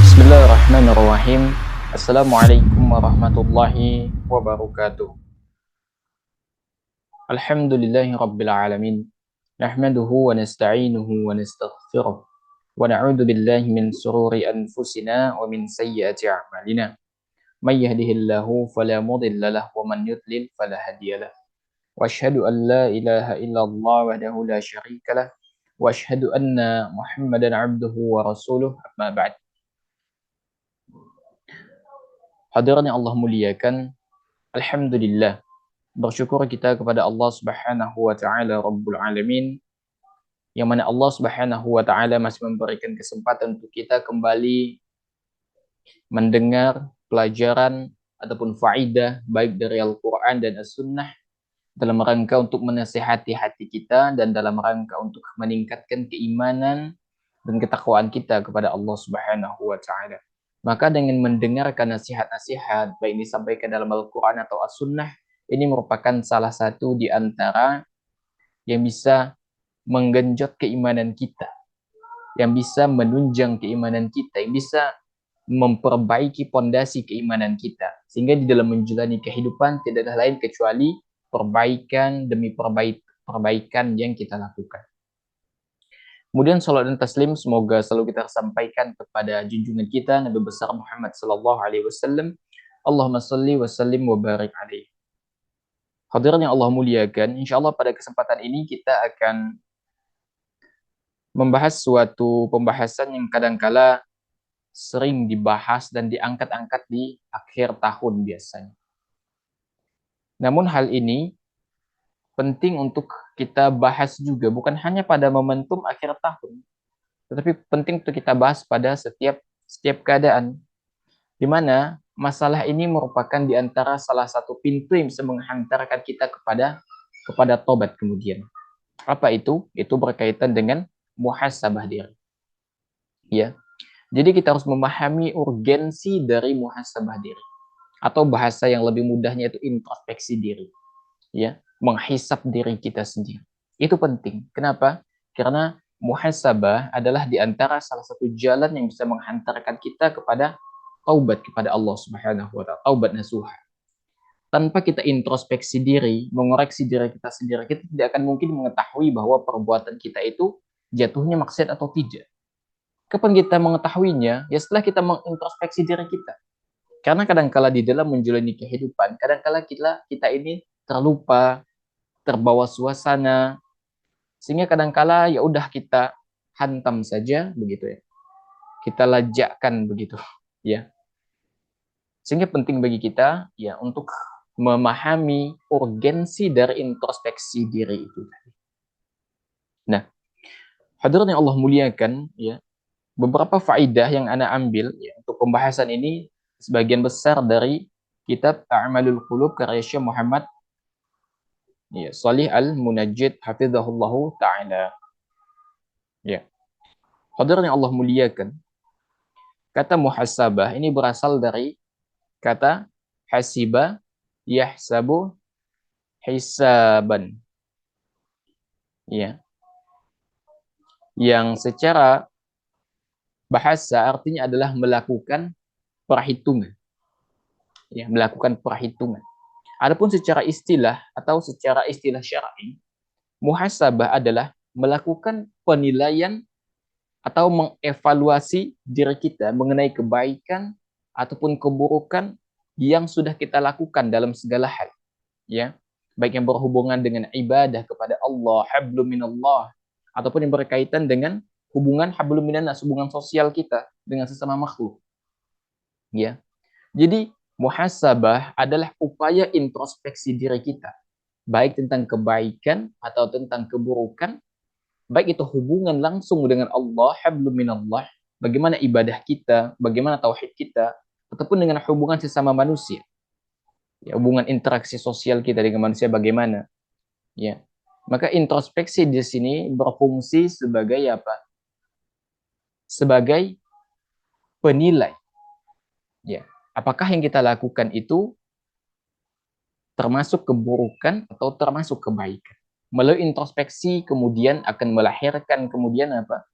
Bismillahirrahmanirrahim. Assalamualaikum warahmatullahi wabarakatuh. Alhamdulillahi rabbil alamin. Nahmaduhu wa nasta'inuhu wa nastaghfiruh. Wa na'udzu billahi min sururi anfusina wa min sayyiati a'malina. May yahdihillahu fala mudilla lahu wa man yudlil fala hadiyalah. Wa asyhadu an la ilaha illallah wahdahu la syarika lah. Wa asyhadu anna Muhammadan 'abduhu wa rasuluh. Amma ba'd. Hadirin yang Allah muliakan, alhamdulillah, bersyukur kita kepada Allah Subhanahu wa taala Rabbul Alamin, yang mana Allah Subhanahu wa taala masih memberikan kesempatan untuk kita kembali mendengar pelajaran ataupun faidah baik dari Al-Qur'an dan As-Sunnah dalam rangka untuk menasihati hati kita dan dalam rangka untuk meningkatkan keimanan dan ketakwaan kita kepada Allah Subhanahu wa taala. Maka dengan mendengarkan nasihat-nasihat baik disampaikan dalam Al-Qur'an atau As-Sunnah, ini merupakan salah satu di antara yang bisa menggenjot keimanan kita, yang bisa menunjang keimanan kita, yang bisa memperbaiki pondasi keimanan kita, sehingga di dalam menjalani kehidupan tidak ada lain kecuali perbaikan demi perbaikan yang kita lakukan. Kemudian salat dan taslim semoga selalu kita sampaikan kepada junjungan kita Nabi besar Muhammad sallallahu alaihi wasallam. Allahumma shalli wa sallim wa barik alaihi. Hadirin yang Allah muliakan, insyaallah pada kesempatan ini kita akan membahas suatu pembahasan yang kadangkala sering dibahas dan diangkat-angkat di akhir tahun biasanya. Namun hal ini penting untuk kita bahas juga, bukan hanya pada momentum akhir tahun, tetapi penting untuk kita bahas pada setiap keadaan, di mana masalah ini merupakan di antara salah satu pintu yang bisa menghantarkan kita kepada tobat kemudian. Apa itu? Itu berkaitan dengan muhasabah diri. Ya. Jadi kita harus memahami urgensi dari muhasabah diri, atau bahasa yang lebih mudahnya itu introspeksi diri. Ya, menghisap diri kita sendiri. Itu penting. Kenapa? Karena muhasabah adalah di antara salah satu jalan yang bisa menghantarkan kita kepada taubat kepada Allah Subhanahu wa taala, taubat nasuha. Tanpa kita introspeksi diri, mengoreksi diri kita sendiri, kita tidak akan mungkin mengetahui bahwa perbuatan kita itu jatuhnya maksiat atau tidak. Kapan kita mengetahuinya? Ya setelah kita mengintrospeksi diri kita. Karena kadangkala di dalam menjalani kehidupan, kadangkala kita ini terlupa, terbawa suasana, sehingga kadangkala ya udah kita hantam saja begitu ya. Kita lajakkan begitu, ya. Sehingga penting bagi kita ya untuk memahami urgensi dari introspeksi diri itu. Nah, hadirin yang Allah muliakan, ya, beberapa faidah yang Ana ambil ya, untuk pembahasan ini sebagian besar dari kitab A'malul Qulub karya Syekh Muhammad ya, Shalih Al-Munajjid hafizahullahu taala. Ya. Hadirin yang Allah muliakan, kata muhasabah ini berasal dari kata hasiba yahsabu hisaban. Ya. Yang secara bahasa artinya adalah melakukan perhitungan. Ya, melakukan perhitungan. Adapun secara istilah atau secara istilah syar'i, muhasabah adalah melakukan penilaian atau mengevaluasi diri kita mengenai kebaikan ataupun keburukan yang sudah kita lakukan dalam segala hal, ya, baik yang berhubungan dengan ibadah kepada Allah, hablum minallah, ataupun yang berkaitan dengan hubungan hablum minannas, hubungan sosial kita dengan sesama makhluk, ya. Jadi muhasabah adalah upaya introspeksi diri kita, baik tentang kebaikan atau tentang keburukan, baik itu hubungan langsung dengan Allah, hablum minallah, bagaimana ibadah kita, bagaimana tauhid kita, ataupun dengan hubungan sesama manusia. Ya, hubungan interaksi sosial kita dengan manusia bagaimana? Ya. Maka introspeksi di sini berfungsi sebagai apa? Sebagai penilai. Ya. Apakah yang kita lakukan itu termasuk keburukan atau termasuk kebaikan? Melalui introspeksi kemudian akan melahirkan kemudian apa?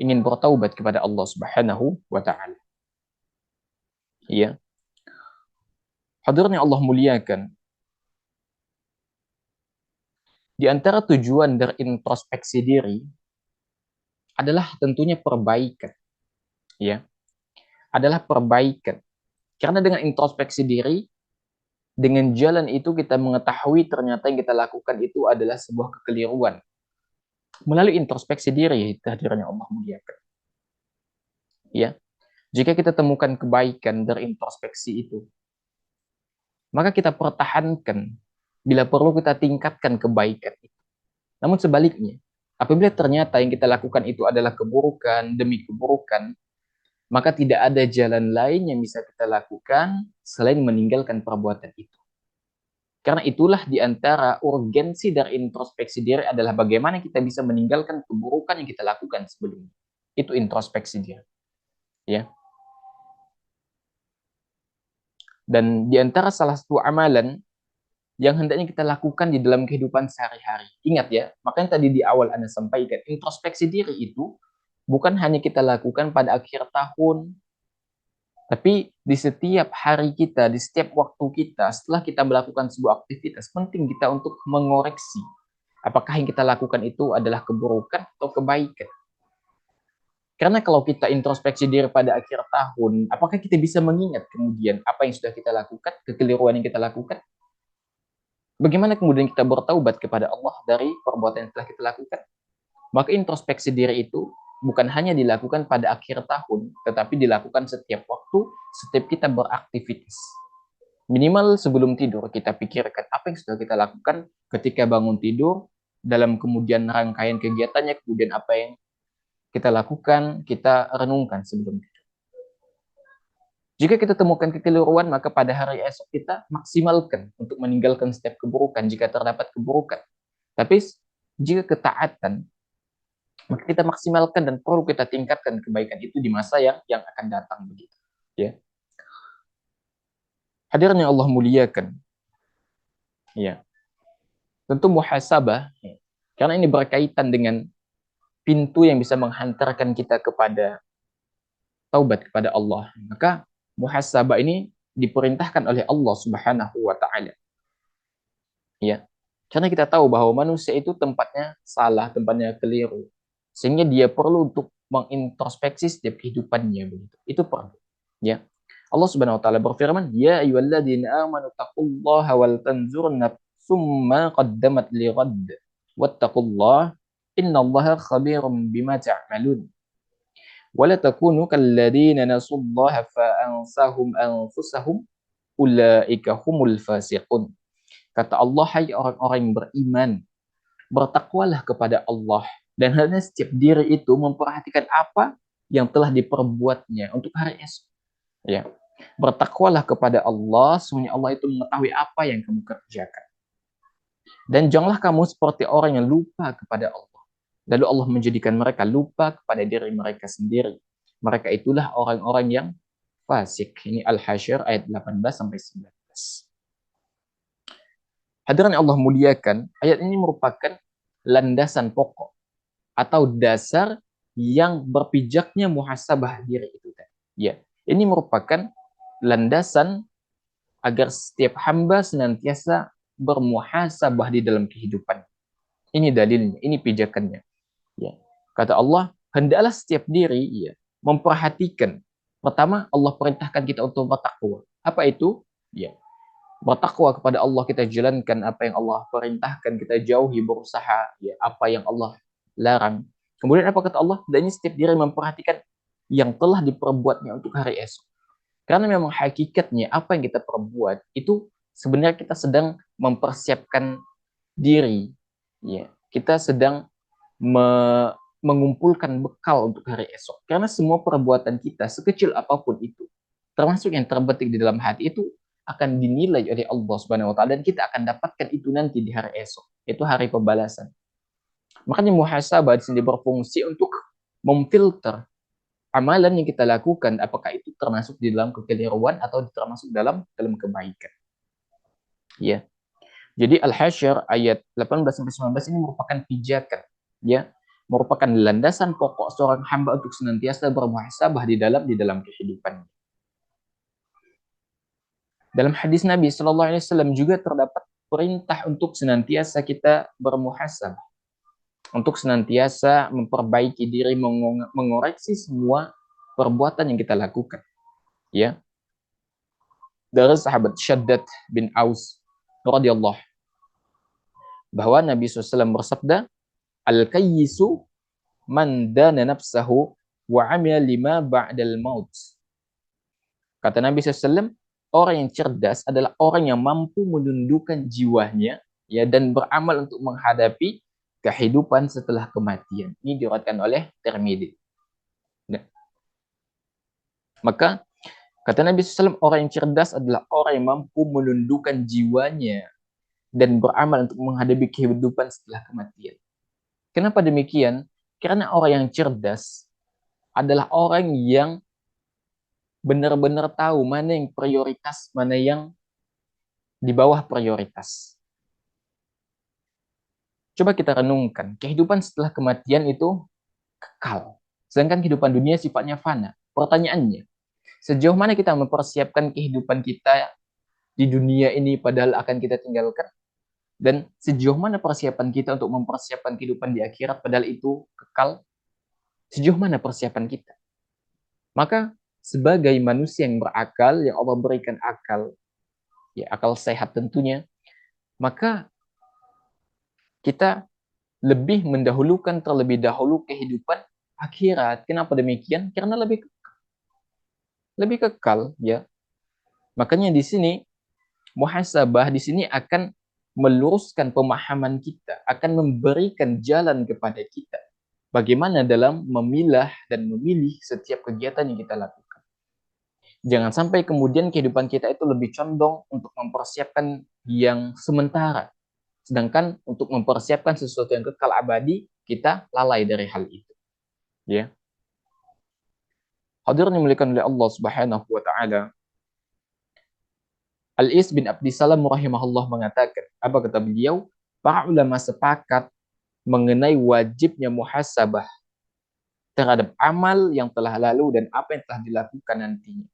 ingin bertaubat kepada Allah Subhanahu wa taala. Ya. Hadirin yang Allah muliakan, di antara tujuan dari introspeksi diri adalah tentunya perbaikan, ya. Adalah perbaikan. Karena dengan introspeksi diri, dengan jalan itu kita mengetahui ternyata yang kita lakukan itu adalah sebuah kekeliruan. Melalui introspeksi diri, hadirin yang Allah muliakan. Ya. Jika kita temukan kebaikan dari introspeksi itu, maka kita pertahankan. Bila perlu kita tingkatkan kebaikan itu. Namun sebaliknya, apabila ternyata yang kita lakukan itu adalah keburukan demi keburukan, maka tidak ada jalan lain yang bisa kita lakukan selain meninggalkan perbuatan itu. Karena itulah di antara urgensi dari introspeksi diri adalah bagaimana kita bisa meninggalkan keburukan yang kita lakukan sebelumnya. Itu introspeksi diri. Ya. Dan di antara salah satu amalan yang hendaknya kita lakukan di dalam kehidupan sehari-hari. Ingat ya, makanya tadi di awal Anda sampaikan, introspeksi diri itu bukan hanya kita lakukan pada akhir tahun, tapi di setiap hari kita, di setiap waktu kita, setelah kita melakukan sebuah aktivitas, penting kita untuk mengoreksi apakah yang kita lakukan itu adalah keburukan atau kebaikan. Karena kalau kita introspeksi diri pada akhir tahun, apakah kita bisa mengingat kemudian apa yang sudah kita lakukan, kekeliruan yang kita lakukan? Bagaimana kemudian kita bertaubat kepada Allah dari perbuatan yang telah kita lakukan? Maka introspeksi diri itu bukan hanya dilakukan pada akhir tahun, tetapi dilakukan setiap waktu, setiap kita beraktivitas. Minimal sebelum tidur kita pikirkan apa yang sudah kita lakukan ketika bangun tidur, dalam kemudian rangkaian kegiatannya, kemudian apa yang kita lakukan, kita renungkan sebelum tidur. Jika kita temukan kekeliruan, maka pada hari esok kita maksimalkan untuk meninggalkan setiap keburukan jika terdapat keburukan. Tapi jika ketaatan, maka kita maksimalkan dan perlu kita tingkatkan kebaikan itu di masa yang akan datang begitu. Ya. Hadirin yang Allah muliakan. Ya. Tentu muhasabah, ya. Karena ini berkaitan dengan pintu yang bisa menghantarkan kita kepada taubat kepada Allah. Maka muhasabah ini diperintahkan oleh Allah Subhanahu wa taala. Ya. Karena kita tahu bahwa manusia itu tempatnya salah, tempatnya keliru. Sehingga dia perlu untuk mengintrospeksi setiap kehidupannya begitu. Itu perlu. Ya. Allah Subhanahu wa taala berfirman, "Ya ayyuhalladzina amanu taqullaha wal tanzur nafsum ma qaddamat lighad wattaqullaha innallaha khabirum bima ta'malun." Wala takunu kalladzina nasullaha fa'ansahum anfusahum ulaika humul fasiqun. Kata Allah, hai orang-orang yang beriman, bertakwalah kepada Allah dan hendaknya setiap diri itu memperhatikan apa yang telah diperbuatnya untuk hari esok. Ya. Bertakwalah kepada Allah, sesungguhnya Allah itu mengetahui apa yang kamu kerjakan. Dan janganlah kamu seperti orang yang lupa kepada Allah. Lalu Allah menjadikan mereka lupa kepada diri mereka sendiri. Mereka itulah orang-orang yang fasik. Ini Al-Hasyr ayat 18 sampai 19. Hadirin Allah muliakan, ayat ini merupakan landasan pokok atau dasar yang berpijaknya muhasabah diri itu. Ya, ini merupakan landasan agar setiap hamba senantiasa bermuhasabah di dalam kehidupan. Ini dalilnya, ini pijakannya. Ya. Kata Allah, hendaklah setiap diri ya, memperhatikan. Pertama, Allah perintahkan kita untuk bertakwa. Apa itu? Ya, bertakwa kepada Allah, kita jalankan apa yang Allah perintahkan, kita jauhi berusaha ya apa yang Allah larang. Kemudian apa kata Allah? Dan ini setiap diri memperhatikan yang telah diperbuatnya untuk hari esok. Karena memang hakikatnya apa yang kita perbuat itu sebenarnya kita sedang mempersiapkan diri. Ya, kita sedang mengumpulkan bekal untuk hari esok. Karena semua perbuatan kita sekecil apapun itu, termasuk yang terbetik di dalam hati itu akan dinilai oleh Allah Subhanahu wa taala dan kita akan dapatkan itu nanti di hari esok. Itu hari pembalasan. Makanya muhasabah di sini berfungsi untuk memfilter amalan yang kita lakukan apakah itu termasuk di dalam kekeliruan atau termasuk dalam kebaikan. Ya. Jadi Al-Hasyr ayat 18 sampai 19 ini merupakan pijakan ya merupakan landasan pokok seorang hamba untuk senantiasa bermuhasabah di dalam kehidupan. Dalam hadis Nabi Shallallahu Alaihi Wasallam juga terdapat perintah untuk senantiasa kita bermuhasabah, untuk senantiasa memperbaiki diri, mengoreksi semua perbuatan yang kita lakukan. Ya, dari sahabat Syaddad bin Aus radhiyallahu bahwa Nabi SAW bersabda, al-kayyisu man dana nafsahu wa amila lima ba'dal maut. Kata Nabi SAW, orang yang cerdas adalah orang yang mampu menundukkan jiwanya ya dan beramal untuk menghadapi kehidupan setelah kematian. Ini diriwayatkan oleh Tirmidzi. Nah, maka kata Nabi SAW, orang yang cerdas adalah orang yang mampu menundukkan jiwanya dan beramal untuk menghadapi kehidupan setelah kematian. Kenapa demikian? Karena orang yang cerdas adalah orang yang benar-benar tahu mana yang prioritas, mana yang di bawah prioritas. Coba kita renungkan, kehidupan setelah kematian itu kekal. Sedangkan kehidupan dunia sifatnya fana. Pertanyaannya, sejauh mana kita mempersiapkan kehidupan kita di dunia ini padahal akan kita tinggalkan? Dan sejauh mana persiapan kita untuk mempersiapkan kehidupan di akhirat padahal itu kekal? Sejauh mana persiapan kita? Maka sebagai manusia yang berakal, yang Allah berikan akal, ya akal sehat tentunya, maka kita lebih mendahulukan terlebih dahulu kehidupan akhirat. Kenapa demikian? Karena lebih kekal, ya. Makanya di sini muhasabah di sini akan meluruskan pemahaman kita, akan memberikan jalan kepada kita bagaimana dalam memilah dan memilih setiap kegiatan yang kita lakukan. Jangan sampai kemudian kehidupan kita itu lebih condong untuk mempersiapkan yang sementara. Sedangkan untuk mempersiapkan sesuatu yang kekal abadi, kita lalai dari hal itu. Ya. Hadirin dimuliakan oleh Allah Subhanahu wa taala. Al-Is bin Abdissalam rahimahullah mengatakan, apa kata beliau? Para ulama sepakat mengenai wajibnya muhasabah terhadap amal yang telah lalu dan apa yang telah dilakukan nantinya.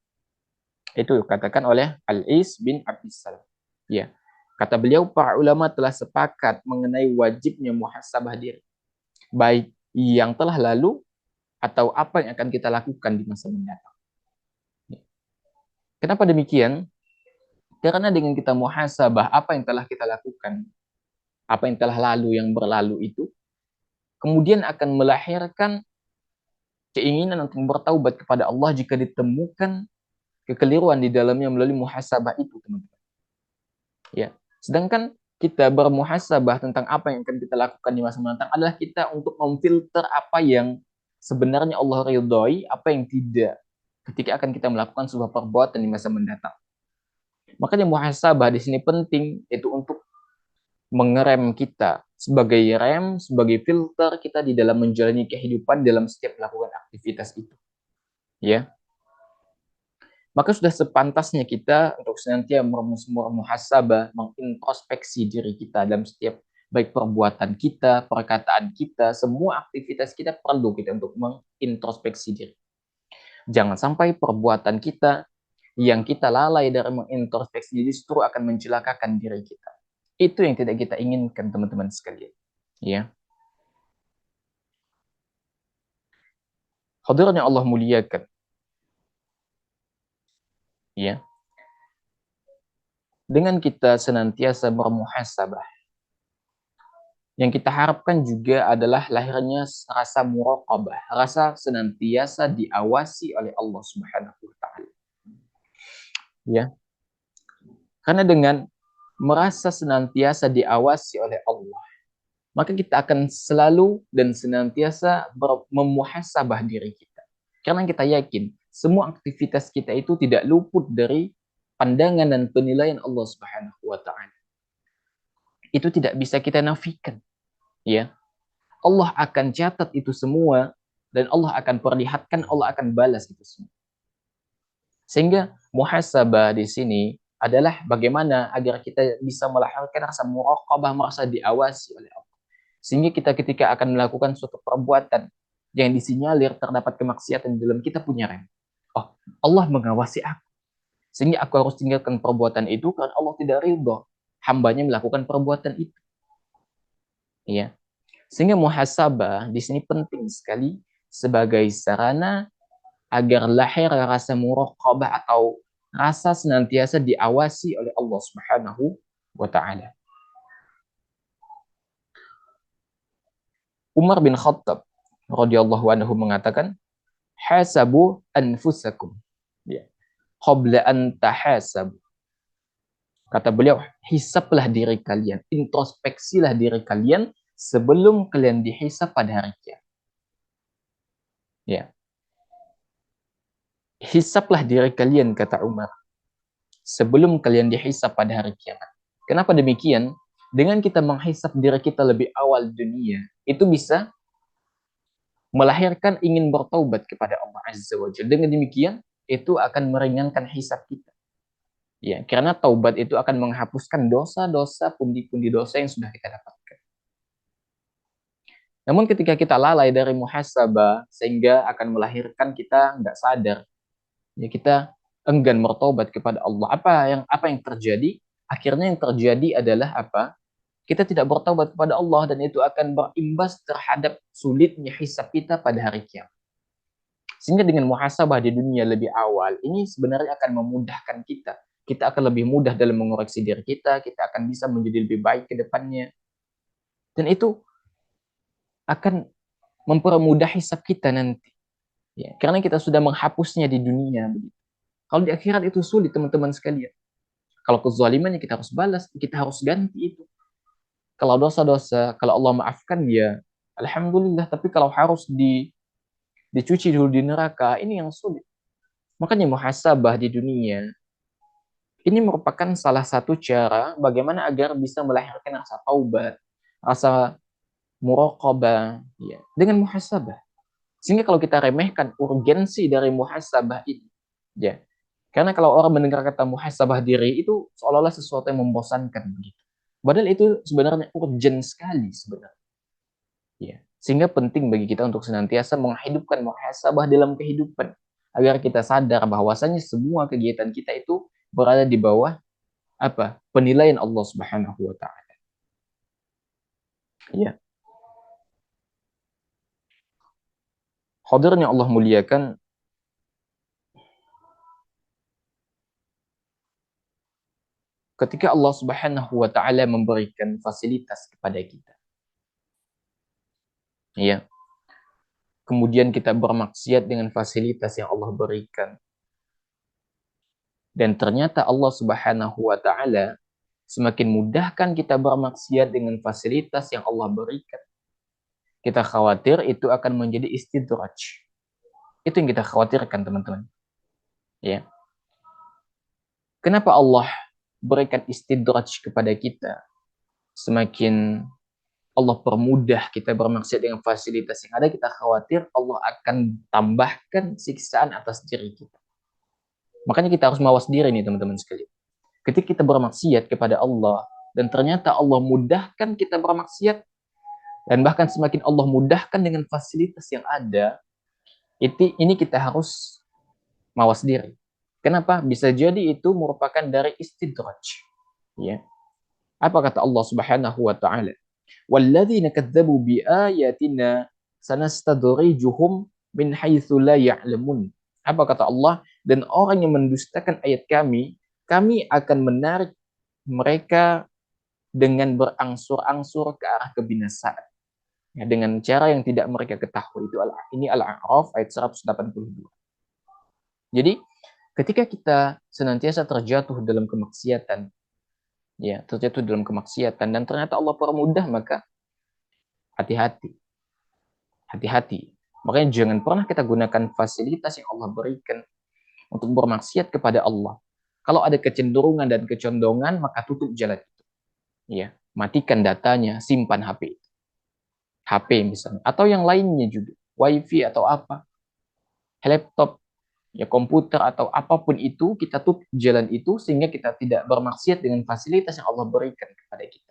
Itu katakan oleh Al-Is bin Abdissalam. Ya. Kata beliau, para ulama telah sepakat mengenai wajibnya muhasabah diri, baik yang telah lalu atau apa yang akan kita lakukan di masa mendatang. Kenapa demikian? Karena dengan kita muhasabah apa yang telah kita lakukan, apa yang telah lalu, yang berlalu itu, kemudian akan melahirkan keinginan untuk bertaubat kepada Allah jika ditemukan kekeliruan di dalamnya melalui muhasabah itu, teman-teman. Ya. Sedangkan kita bermuhasabah tentang apa yang akan kita lakukan di masa mendatang adalah kita untuk memfilter apa yang sebenarnya Allah ridhoi, apa yang tidak, ketika akan kita melakukan sebuah perbuatan di masa mendatang. Makanya muhasabah di sini penting, itu untuk mengerem kita sebagai rem, sebagai filter kita di dalam menjalani kehidupan dalam setiap melakukan aktivitas itu. Ya. Maka sudah sepantasnya kita untuk senantiasa bermuhasabah, mengintrospeksi diri kita dalam setiap baik perbuatan kita, perkataan kita, semua aktivitas kita perlu kita untuk mengintrospeksi diri. Jangan sampai perbuatan kita yang kita lalai dari mengintrospeksi diri justru akan mencelakakan diri kita. Itu yang tidak kita inginkan, teman-teman sekalian. Ya. Hadirin yang Allah muliakan. Ya. Dengan kita senantiasa bermuhasabah, yang kita harapkan juga adalah lahirnya rasa muraqabah, rasa senantiasa diawasi oleh Allah Subhanahu wa taala. Ya. Karena dengan merasa senantiasa diawasi oleh Allah, maka kita akan selalu dan senantiasa memuhasabah diri kita. Karena kita yakin semua aktivitas kita itu tidak luput dari pandangan dan penilaian Allah Subhanahu wa taala. Itu tidak bisa kita nafikan. Ya. Allah akan catat itu semua dan Allah akan perlihatkan, Allah akan balas itu semua. Sehingga muhasabah di sini adalah bagaimana agar kita bisa melahirkan rasa muraqabah, merasa diawasi oleh Allah. Sehingga kita ketika akan melakukan suatu perbuatan yang disinyalir terdapat kemaksiatan di dalam, kita punya rem. Oh, Allah mengawasi aku. Sehingga aku harus tinggalkan perbuatan itu karena Allah tidak ridho hambanya melakukan perbuatan itu. Ya. Sehingga muhasabah di sini penting sekali sebagai sarana agar lahir rasa muraqabah atau rasa senantiasa diawasi oleh Allah Subhanahu wa taala. Umar bin Khattab radhiyallahu anhu mengatakan, "Hasabu anfusakum." Ya. Qabla an tahasabu. Kata beliau, hisaplah diri kalian, introspeksilah diri kalian sebelum kalian dihisap pada hari kiamat. Ya. Hisaplah diri kalian, kata Umar, sebelum kalian dihisap pada hari kiamat. Kenapa demikian? Dengan kita menghisap diri kita lebih awal dunia, itu bisa melahirkan ingin bertaubat kepada Allah Azza wa Jalla. Dengan demikian, itu akan meringankan hisap kita. Ya, karena taubat itu akan menghapuskan dosa-dosa, pundi-pundi dosa yang sudah kita dapatkan. Namun ketika kita lalai dari muhasabah, sehingga akan melahirkan kita nggak sadar, ya kita enggan bertobat kepada Allah. Apa yang terjadi? Akhirnya yang terjadi adalah apa? Kita tidak bertobat kepada Allah dan itu akan berimbas terhadap sulitnya hisab kita pada hari kiamat. Sehingga dengan muhasabah di dunia lebih awal, ini sebenarnya akan memudahkan kita. Kita akan lebih mudah dalam mengoreksi diri kita akan bisa menjadi lebih baik ke depannya. Dan itu akan mempermudah hisab kita nanti. Ya, karena kita sudah menghapusnya di dunia. Kalau di akhirat itu sulit, teman-teman sekalian. Kalau kezaliman ya kita harus balas, kita harus ganti itu. Kalau dosa-dosa, kalau Allah maafkan ya, alhamdulillah. Tapi kalau harus dicuci dulu di neraka, ini yang sulit. Makanya muhasabah di dunia, ini merupakan salah satu cara bagaimana agar bisa melahirkan rasa taubat, rasa muraqabah, ya, dengan muhasabah. Sehingga kalau kita remehkan urgensi dari muhasabah ini, ya, karena kalau orang mendengar kata muhasabah diri itu seolah-olah sesuatu yang membosankan begitu. Padahal itu sebenarnya urgent sekali sebenarnya. Ya. Sehingga penting bagi kita untuk senantiasa menghidupkan muhasabah dalam kehidupan agar kita sadar bahwasanya semua kegiatan kita itu berada di bawah apa? Penilaian Allah Subhanahu wa taala. Ya. Hadirnya Allah muliakan, ketika Allah Subhanahu wa taala memberikan fasilitas kepada kita. Ya. Kemudian kita bermaksiat dengan fasilitas yang Allah berikan. Dan ternyata Allah Subhanahu wa taala semakin mudahkan kita bermaksiat dengan fasilitas yang Allah berikan. Kita khawatir itu akan menjadi istidraj. Itu yang kita khawatirkan, teman-teman. Ya. Kenapa Allah berikan istidraj kepada kita? Semakin Allah permudah kita bermaksiat dengan fasilitas yang ada, kita khawatir Allah akan tambahkan siksaan atas diri kita. Makanya kita harus mawas diri nih, teman-teman sekalian. Ketika kita bermaksiat kepada Allah, dan ternyata Allah mudahkan kita bermaksiat, dan bahkan semakin Allah mudahkan dengan fasilitas yang ada, ini kita harus mawas diri. Kenapa? Bisa jadi itu merupakan dari istidraj. Ya. Apa kata Allah Subhanahu wa taala? Walladzina kadzdzabu biayatina sanastadrijuhum min haitsu la ya'lamun. Apa kata Allah? Dan orang yang mendustakan ayat kami akan menarik mereka dengan berangsur-angsur ke arah kebinasaan. Ya, dengan cara yang tidak mereka ketahui. Ini Al-A'raf ayat 182. Jadi, ketika kita senantiasa terjatuh dalam kemaksiatan, dan ternyata Allah permudah, maka hati-hati. Hati-hati. Makanya jangan pernah kita gunakan fasilitas yang Allah berikan untuk bermaksiat kepada Allah. Kalau ada kecenderungan dan kecondongan, maka tutup jalan itu. Ya, matikan datanya, simpan HP itu. HP misalnya, atau yang lainnya juga, WiFi atau apa, laptop, ya komputer atau apapun itu, kita tutup jalan itu sehingga kita tidak bermaksiat dengan fasilitas yang Allah berikan kepada kita.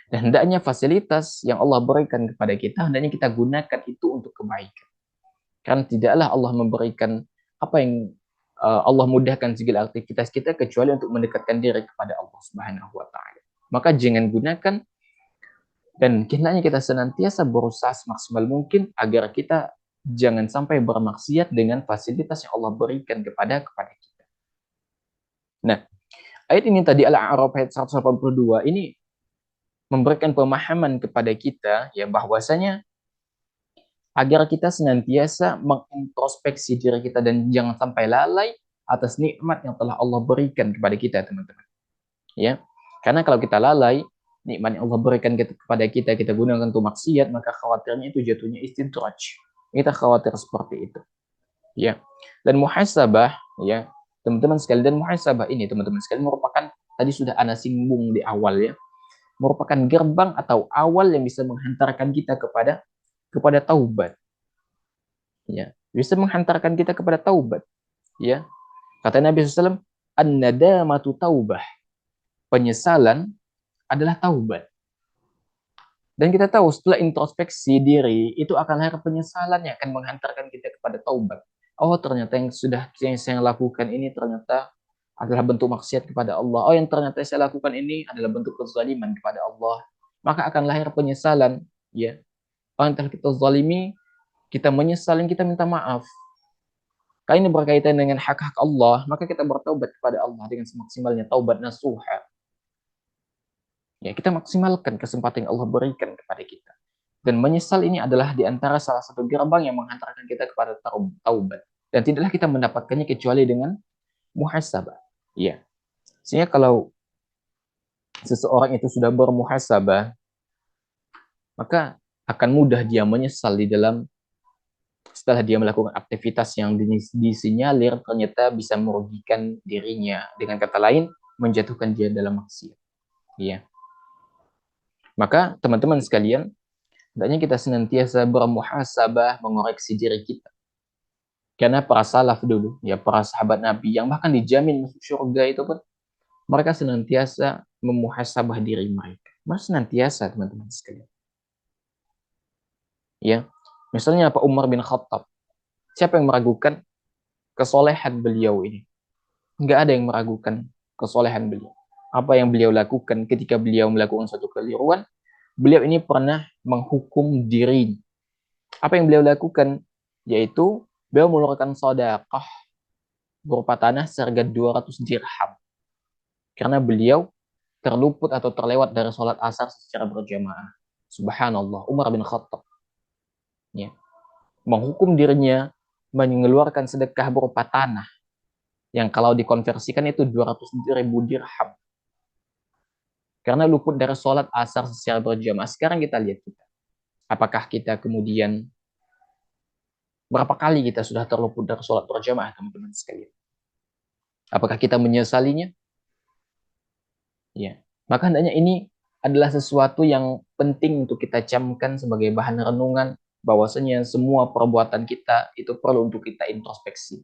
Dan hendaknya fasilitas yang Allah berikan kepada kita, hendaknya kita gunakan itu untuk kebaikan. Karena tidaklah Allah memberikan apa yang Allah mudahkan segala aktivitas kita kecuali untuk mendekatkan diri kepada Allah Subhanahu wa taala. Maka jangan gunakan, dan hendaknya kita senantiasa berusaha semaksimal mungkin agar kita jangan sampai bermaksiat dengan fasilitas yang Allah berikan kepada kita. Nah, ayat ini tadi Al-A'raf ayat 182 ini memberikan pemahaman kepada kita ya bahwasanya agar kita senantiasa mengintrospeksi diri kita dan jangan sampai lalai atas nikmat yang telah Allah berikan kepada kita, teman-teman. Ya. Karena kalau kita lalai nikmat yang Allah berikan kepada kita, kita gunakan untuk maksiat, maka khawatirnya itu jatuhnya istidraj. Kita khawatir seperti itu. Ya. Dan muhasabah, ya, teman-teman sekalian, dan muhasabah ini teman-teman sekalian merupakan, tadi sudah ana singgung di awal ya, merupakan gerbang atau awal yang bisa menghantarkan kita kepada taubat. Ya, bisa menghantarkan kita kepada taubat. Ya, kata Nabi SAW, an-nadamatu taubah. Penyesalan adalah taubat. Dan kita tahu setelah introspeksi diri, itu akan lahir penyesalan yang akan menghantarkan kita kepada taubat. Oh, ternyata yang sudah saya lakukan ini ternyata adalah bentuk maksiat kepada Allah. Oh, yang ternyata saya lakukan ini adalah bentuk kezaliman kepada Allah. Maka akan lahir penyesalan. Ya, orang yang telah kita zalimi, kita menyesal, kita minta maaf. Kalau ini berkaitan dengan hak-hak Allah, maka kita bertaubat kepada Allah dengan semaksimalnya taubat nasuha. Ya, kita maksimalkan kesempatan yang Allah berikan kepada kita. Dan menyesal ini adalah di antara salah satu gerbang yang menghantarkan kita kepada taubat. Dan tidaklah kita mendapatkannya kecuali dengan muhasabah. Ya. Sehingga kalau seseorang itu sudah bermuhasabah, maka akan mudah dia menyesal di dalam setelah dia melakukan aktivitas yang disinyalir ternyata bisa merugikan dirinya. Dengan kata lain, menjatuhkan dia dalam maksiat. Ya. Maka teman-teman sekalian, hendaknya kita senantiasa bermuhasabah, mengoreksi diri kita. Karena para salaf dulu, ya para sahabat Nabi yang bahkan dijamin masuk surga itu pun, mereka senantiasa memuhasabah diri mereka. Mas senantiasa teman-teman sekalian. Ya, misalnya Pak Umar bin Khattab. Siapa yang meragukan kesolehan beliau ini? Enggak ada yang meragukan kesolehan beliau. Apa yang beliau lakukan ketika beliau melakukan suatu keliruan? Beliau ini pernah menghukum diri. Apa yang beliau lakukan? Yaitu beliau mengeluarkan sedekah berupa tanah seharga 200 dirham. Karena beliau terluput atau terlewat dari sholat asar secara berjamaah. Subhanallah, Umar bin Khattab. Ya. Menghukum dirinya mengeluarkan sedekah berupa tanah yang kalau dikonversikan itu 200.000 dirham. Karena luput dari sholat asar secara berjamaah. Sekarang kita lihat kita. Apakah kita kemudian berapa kali kita sudah terluput dari sholat berjamaah, teman-teman sekalian? Apakah kita menyesalinya? Ya. Maka hendaknya ini adalah sesuatu yang penting untuk kita camkan sebagai bahan renungan, bahwasanya semua perbuatan kita itu perlu untuk kita introspeksi.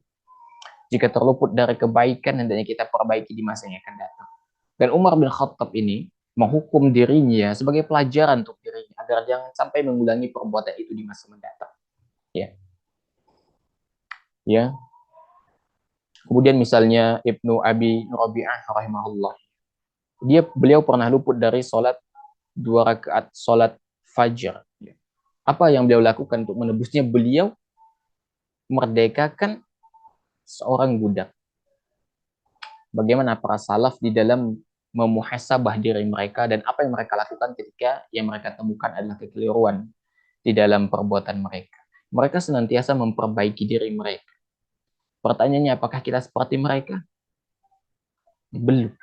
Jika terluput dari kebaikan, hendaknya kita perbaiki di masa yang akan datang. Dan Umar bin Khattab ini menghukum dirinya sebagai pelajaran untuk dirinya agar jangan sampai mengulangi perbuatan itu di masa mendatang. Ya. Ya. Kemudian misalnya Ibnu Abi Rabi'ah rahimahullah. Beliau pernah luput dari sholat 2 rakaat sholat fajar. Apa yang beliau lakukan untuk menebusnya? Beliau merdekakan seorang budak. Bagaimana para salaf di dalam memuhasabah diri mereka dan apa yang mereka lakukan ketika yang mereka temukan adalah kekeliruan di dalam perbuatan mereka. Mereka senantiasa memperbaiki diri mereka. Pertanyaannya, apakah kita seperti mereka? Belum.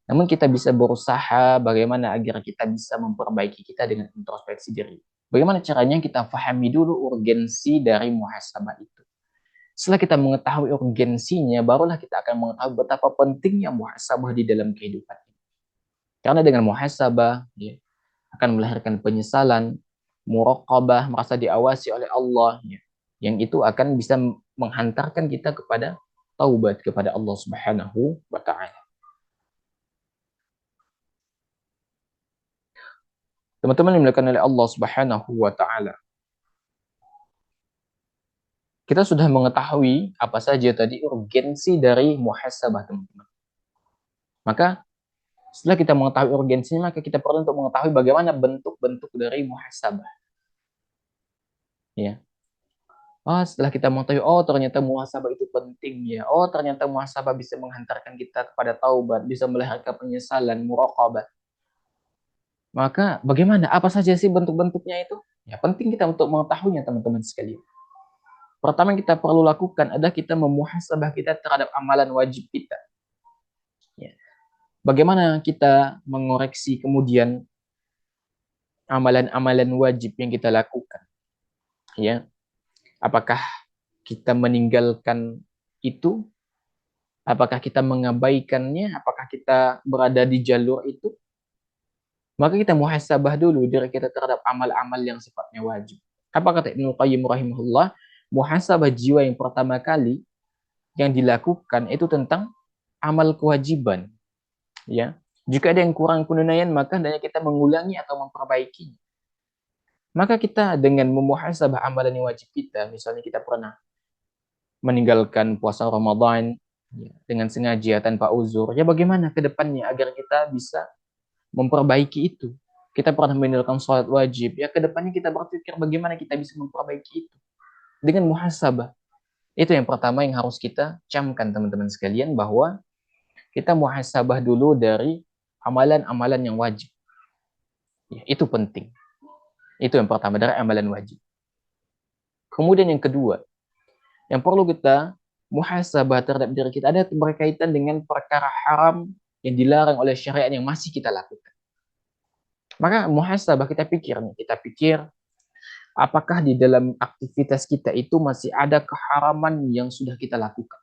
Namun kita bisa berusaha bagaimana agar kita bisa memperbaiki kita dengan introspeksi diri. Bagaimana caranya? Kita pahami dulu urgensi dari muhasabah itu. Setelah kita mengetahui urgensinya, barulah kita akan mengetahui betapa pentingnya muhasabah di dalam kehidupan ini. Karena dengan muhasabah ya, akan melahirkan penyesalan, muraqabah, merasa diawasi oleh Allah, ya, yang itu akan bisa menghantarkan kita kepada taubat kepada Allah Subhanahu wa taala. Teman-teman dimuliakan oleh Allah Subhanahu wa taala. Kita sudah mengetahui apa saja tadi urgensi dari muhasabah, teman-teman. Maka setelah kita mengetahui urgensinya, maka kita perlu untuk mengetahui bagaimana bentuk-bentuk dari muhasabah. Ya. Oh, setelah kita mengetahui, oh ternyata muhasabah itu penting ya. Oh, ternyata muhasabah bisa menghantarkan kita kepada taubat, bisa melahirkan penyesalan, muraqabah. Maka bagaimana? Apa saja sih bentuk-bentuknya itu? Ya, penting kita untuk mengetahuinya, teman-teman sekalian. Pertama yang kita perlu lakukan adalah kita memuhasabah kita terhadap amalan wajib kita. Ya. Bagaimana kita mengoreksi kemudian amalan-amalan wajib yang kita lakukan? Ya, apakah kita meninggalkan itu? Apakah kita mengabaikannya? Apakah kita berada di jalur itu? Maka kita muhasabah dulu diri kita terhadap amal-amal yang sifatnya wajib. Apa kata Ibnu Qayyim rahimahullah? Muhasabah jiwa yang pertama kali yang dilakukan itu tentang amal kewajiban. Ya, jika ada yang kurang penunaian, maka hendaknya kita mengulangi atau memperbaiki. Maka kita dengan memuhasabah amalan yang wajib kita, misalnya kita pernah meninggalkan puasa Ramadan ya, dengan sengaja tanpa uzur, ya bagaimana ke depannya agar kita bisa memperbaiki itu. Kita pernah meninggalkan sholat wajib, ya ke depannya kita berpikir bagaimana kita bisa memperbaiki itu dengan muhasabah. Itu yang pertama yang harus kita camkan, teman-teman sekalian, bahwa kita muhasabah dulu dari amalan-amalan yang wajib. Ya, itu penting. Itu yang pertama, dari amalan wajib. Kemudian yang kedua, yang perlu kita muhasabah terhadap diri kita ada berkaitan dengan perkara haram yang dilarang oleh syariat yang masih kita lakukan. Maka muhasabah kita pikir apakah di dalam aktivitas kita itu masih ada keharaman yang sudah kita lakukan.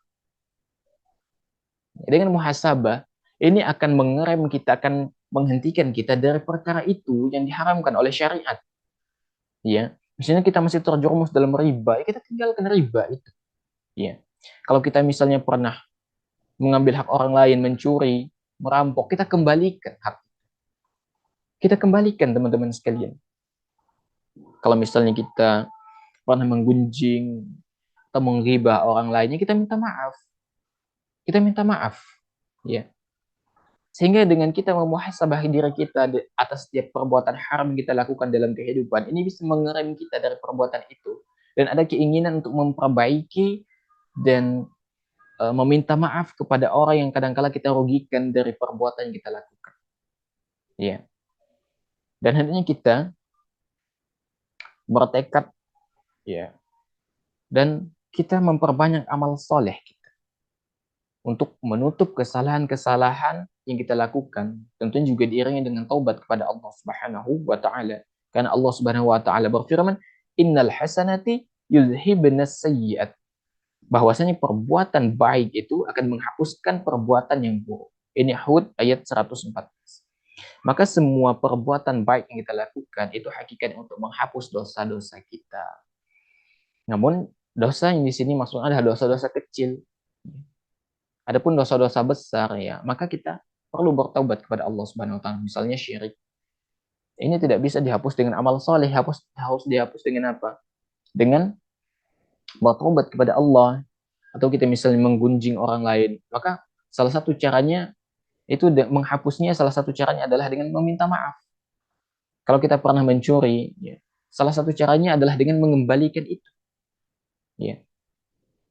Dengan muhasabah, ini akan mengerem kita, akan menghentikan kita dari perkara itu yang diharamkan oleh syariat. Ya, misalnya kita masih terjerumus dalam riba, ya kita tinggalkan riba itu. Ya, kalau kita misalnya pernah mengambil hak orang lain, mencuri, merampok, kita kembalikan hak. Kita kembalikan, teman-teman sekalian. Kalau misalnya kita pernah menggunjing atau menggibah orang lainnya, kita minta maaf. Kita minta maaf. Ya. Sehingga dengan kita memuhasabah diri kita atas setiap perbuatan haram yang kita lakukan dalam kehidupan, ini bisa mengerem kita dari perbuatan itu. Dan ada keinginan untuk memperbaiki dan meminta maaf kepada orang yang kadang-kala kita rugikan dari perbuatan yang kita lakukan. Ya. Dan hendaknya kita bertekad ya dan kita memperbanyak amal soleh kita untuk menutup kesalahan-kesalahan yang kita lakukan. Tentunya juga diiringi dengan taubat kepada Allah Subhanahu wa taala. Karena Allah Subhanahu wa taala berfirman, "Innal hasanati yuzhibnas sayyi'at." Bahwasanya perbuatan baik itu akan menghapuskan perbuatan yang buruk. Ini Hud ayat 114. Maka semua perbuatan baik yang kita lakukan itu hakikatnya untuk menghapus dosa-dosa kita. Namun dosa yang di sini maksudnya adalah dosa-dosa kecil. Adapun dosa-dosa besar ya, maka kita perlu bertaubat kepada Allah Subhanahu wa taala. Misalnya syirik. Ini tidak bisa dihapus dengan amal soleh, harus dihapus dengan apa? Dengan bertaubat kepada Allah. Atau kita misalnya menggunjing orang lain. Maka salah satu caranya itu menghapusnya, salah satu caranya adalah dengan meminta maaf. Kalau kita pernah mencuri, ya, salah satu caranya adalah dengan mengembalikan itu. Ya.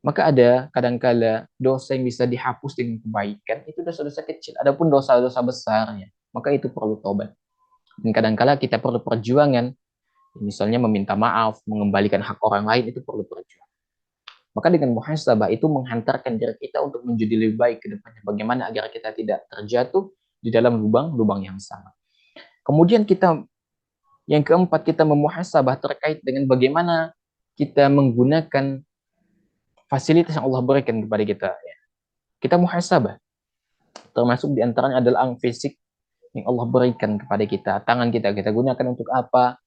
Maka ada kadangkala dosa yang bisa dihapus dengan kebaikan, itu dosa-dosa kecil. Adapun dosa-dosa besarnya, maka itu perlu tobat. Dan kadangkala kita perlu perjuangan, misalnya meminta maaf, mengembalikan hak orang lain, itu perlu perjuangan. Maka dengan muhasabah itu menghantarkan diri kita untuk menjadi lebih baik ke depannya. Bagaimana agar kita tidak terjatuh di dalam lubang-lubang yang sama. Kemudian yang keempat, kita memuhasabah terkait dengan bagaimana kita menggunakan fasilitas yang Allah berikan kepada kita. Kita muhasabah. Termasuk diantaranya adalah fisik yang Allah berikan kepada kita. Tangan kita gunakan untuk apa?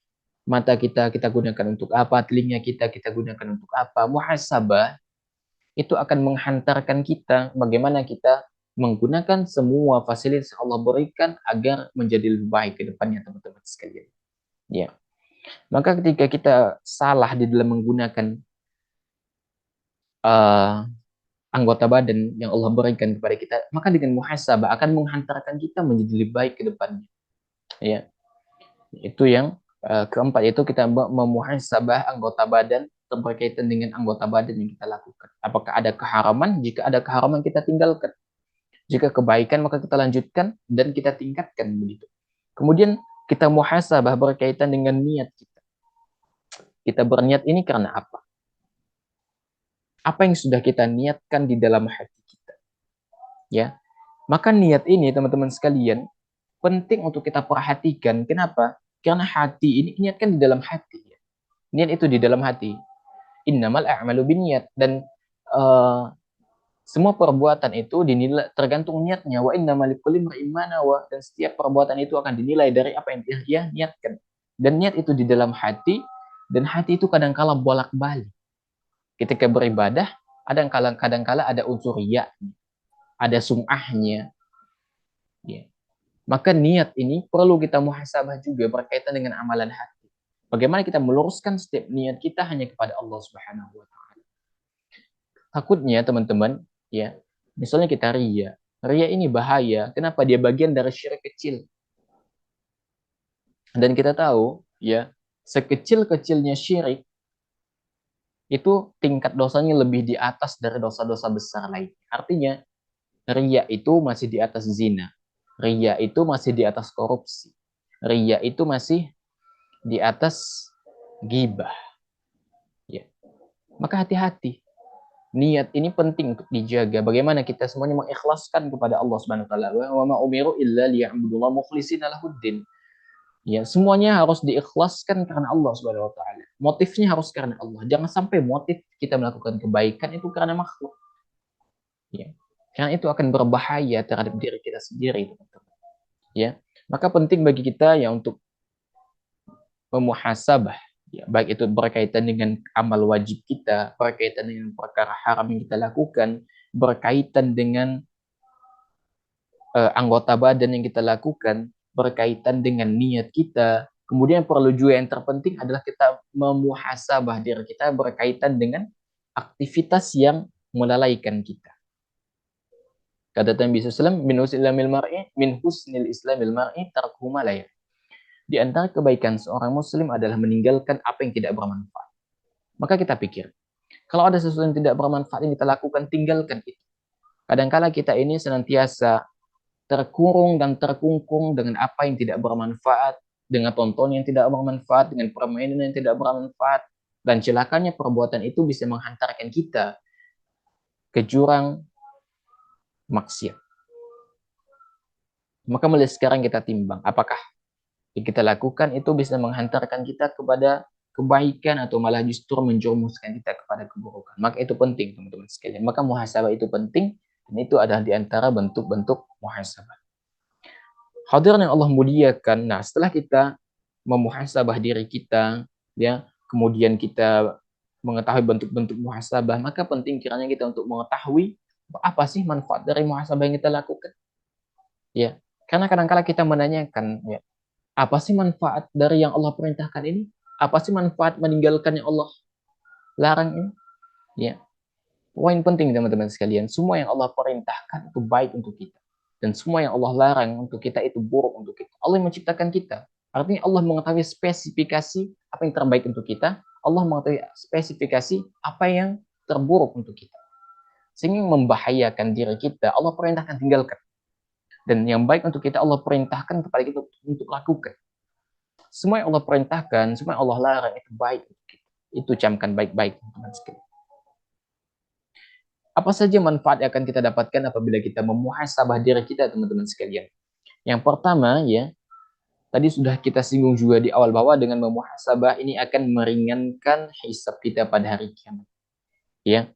Mata kita gunakan untuk apa? Telinga kita gunakan untuk apa? Muhasabah itu akan menghantarkan kita bagaimana kita menggunakan semua fasilitas yang Allah berikan agar menjadi lebih baik ke depannya, teman-teman sekalian. Ya. Maka ketika kita salah di dalam menggunakan uh, anggota badan yang Allah berikan kepada kita, maka dengan muhasabah akan menghantarkan kita menjadi lebih baik ke depannya. Ya, itu yang keempat, itu kita memuhasabah anggota badan berkaitan dengan anggota badan yang kita lakukan. Apakah ada keharaman? Jika ada keharaman kita tinggalkan. Jika kebaikan maka kita lanjutkan dan kita tingkatkan begitu. Kemudian kita muhasabah berkaitan dengan niat kita. Kita berniat ini karena apa? Apa yang sudah kita niatkan di dalam hati kita? Ya, maka niat ini teman-teman sekalian penting untuk kita perhatikan. Kenapa? Karena hati ini niatkan di dalam hati. Niat itu di dalam hati. Innamal a'malu binniyat, dan uh, semua perbuatan itu dinilai tergantung niatnya. Wa innamal likulli imrin ma nawa, dan setiap perbuatan itu akan dinilai dari apa yang dia niatkan. Dan niat itu di dalam hati, dan hati itu kadang-kala bolak-balik. Ketika beribadah, kadang-kala ada unsur riya, ada sum'ahnya. Ya. Maka niat ini perlu kita muhasabah juga berkaitan dengan amalan hati. Bagaimana kita meluruskan setiap niat kita hanya kepada Allah Subhanahu wa taala. Takutnya teman-teman, ya, misalnya kita riya. Riya ini bahaya. Kenapa? Dia bagian dari syirik kecil. Dan kita tahu, ya, sekecil-kecilnya syirik itu tingkat dosanya lebih di atas dari dosa-dosa besar lain. Artinya, riya itu masih di atas zina. Riya itu masih di atas korupsi. Riya itu masih di atas ghibah. Ya. Maka hati-hati. Niat ini penting untuk dijaga. Bagaimana kita semuanya mengikhlaskan kepada Allah Subhanahu wa taala. Wa ma umiru illa liya'budullaha mukhlishina lahuddin. Ya, semuanya harus diikhlaskan karena Allah Subhanahu wa taala. Motifnya harus karena Allah. Jangan sampai motif kita melakukan kebaikan itu karena makhluk. Ya. Karena itu akan berbahaya terhadap diri kita sendiri, teman-teman. Ya. Maka penting bagi kita ya untuk memuhasabah, ya, baik itu berkaitan dengan amal wajib kita, berkaitan dengan perkara haram yang kita lakukan, berkaitan dengan anggota badan yang kita lakukan, berkaitan dengan niat kita. Kemudian perlu juga yang terpenting adalah kita memuhasabah diri kita berkaitan dengan aktivitas yang melalaikan kita. Kata Nabi SAW, min husnil islamil mar'i tarkuhu ma la ya'ni. Di antara kebaikan seorang muslim adalah meninggalkan apa yang tidak bermanfaat. Maka kita pikir, kalau ada sesuatu yang tidak bermanfaat yang kita lakukan, tinggalkan itu. Kadang-kala kita ini senantiasa terkurung dan terkungkung dengan apa yang tidak bermanfaat, dengan tontonan yang tidak bermanfaat, dengan permainan yang tidak bermanfaat, dan celakanya perbuatan itu bisa menghantarkan kita ke jurang maksiat. Maka mulai sekarang kita timbang, apakah yang kita lakukan itu bisa menghantarkan kita kepada kebaikan atau malah justru menjerumuskan kita kepada keburukan. Maka itu penting, teman-teman sekalian. Maka muhasabah itu penting, dan itu adalah di antara bentuk-bentuk muhasabah. Hadirin yang Allah muliakan, nah setelah kita memuhasabah diri kita, ya, kemudian kita mengetahui bentuk-bentuk muhasabah, maka penting kiranya kita untuk mengetahui apa sih manfaat dari muhasabah yang kita lakukan. Ya, karena kadang-kala kita menanyakan, ya, apa sih manfaat dari yang Allah perintahkan ini? Apa sih manfaat meninggalkan yang Allah larang ini? Ya, poin penting teman-teman sekalian, semua yang Allah perintahkan itu baik untuk kita. Dan semua yang Allah larang untuk kita itu buruk untuk kita. Allah yang menciptakan kita. Artinya Allah mengetahui spesifikasi apa yang terbaik untuk kita. Allah mengetahui spesifikasi apa yang terburuk untuk kita. Sehingga membahayakan diri kita, Allah perintahkan tinggalkan. Dan yang baik untuk kita, Allah perintahkan kepada kita untuk lakukan. Semua yang Allah perintahkan, semua yang Allah larang itu baik untuk kita. Itu camkan baik-baik, teman-teman sekalian. Apa saja manfaat yang akan kita dapatkan apabila kita memuhasabah diri kita, teman-teman sekalian? Yang pertama, ya, tadi sudah kita singgung juga di awal bahwa dengan memuhasabah ini akan meringankan hisab kita pada hari kiamat. Ya.